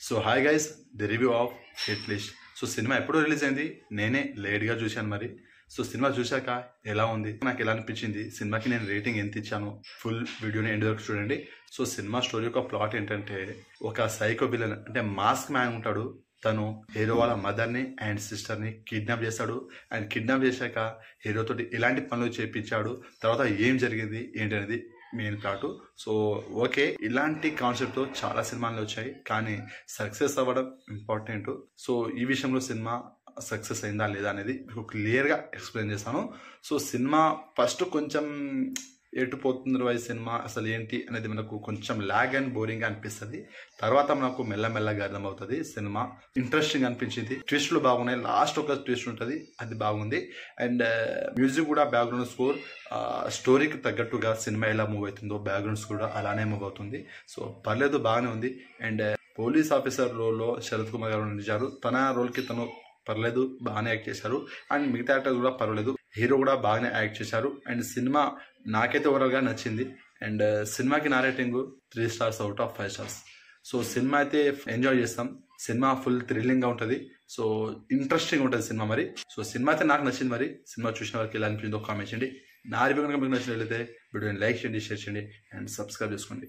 So hi guys, the review of hit list. So cinema ఎప్పుడు release అయింది, నేనే లేట్గా చూశాను మరి. సో సినిమా చూశాక ఎలా ఉంది, నాకు ఎలా అనిపించింది, సినిమాకి నేను రేటింగ్ ఎంత ఇచ్చాను, ఫుల్ వీడియోని ఎండ్ వరకు చూడండి. సో సినిమా స్టోరీ యొక్క ప్లాట్ ఏంటంటే, ఒక సైకో విలన్ అంటే మాస్క్ మ్యాన్ ఉంటాడు. తను హీరో వాళ్ళ మదర్ని అండ్ సిస్టర్ని కిడ్నాప్ చేస్తాడు. అండ్ కిడ్నాప్ చేశాక హీరోతోటి ఎలాంటి పనులు చేయించాడు, తర్వాత ఏం జరిగింది ఏంటనేది మెయిన్ ప్లాట్. సో ఓకే, ఇలాంటి కాన్సెప్ట్తో చాలా సినిమాలు వచ్చాయి, కానీ సక్సెస్ అవ్వడం ఇంపార్టెంట్. సో ఈ విషయంలో సినిమా సక్సెస్ అయిందా లేదా అనేది మీకు క్లియర్గా ఎక్స్ప్లెయిన్ చేస్తాను. సో సినిమా ఫస్ట్ కొంచెం ఎటుపోతుంది వైజ్ సినిమా అసలు ఏంటి అనేది మనకు కొంచెం లాగ్ అండ్ బోరింగ్ అనిపిస్తుంది. తర్వాత మనకు మెల్లమెల్లగా అర్థమవుతుంది. సినిమా ఇంట్రెస్టింగ్ అనిపించింది, ట్విస్ట్లు బాగున్నాయి, లాస్ట్ ఒక ట్విస్ట్ ఉంటుంది, అది బాగుంది. అండ్ మ్యూజిక్ కూడా, బ్యాక్గ్రౌండ్ స్కోర్ స్టోరీకి తగ్గట్టుగా సినిమా ఎలా మూవ్ అవుతుందో బ్యాక్గ్రౌండ్స్ కూడా అలానే మూవ్ అవుతుంది. సో పర్లేదు, బాగానే ఉంది. అండ్ పోలీస్ ఆఫీసర్ రోల్లో శరత్ కుమార్ గారు నటించారు. తన రోల్కి తను పర్లేదు, బాగానే యాక్ట్ చేశారు. అండ్ మిగతా యాక్టర్స్ కూడా పర్వాలేదు, హీరో కూడా బాగానే యాక్ట్ చేశారు. అండ్ సినిమా నాకైతే ఓవరాల్గా నచ్చింది. అండ్ సినిమాకి నా rating 3 stars out of 5 stars. So cinema అయితే ఎంజాయ్ చేస్తాం. సినిమా ఫుల్ థ్రిల్లింగ్గా ఉంటుంది. సో ఇంట్రెస్టింగ్ ఉంటుంది సినిమా మరి. సో సినిమా అయితే నాకు నచ్చింది మరి. సినిమా చూసిన వారికి ఎలా అనిపించిందో కామెంట్ చేయండి. నా రివ్యూ కనుక మీకు నచ్చినట్లయితే వీడియోని లైక్ చేయండి, షేర్ చేయండి అండ్ సబ్స్క్రైబ్ చేసుకోండి.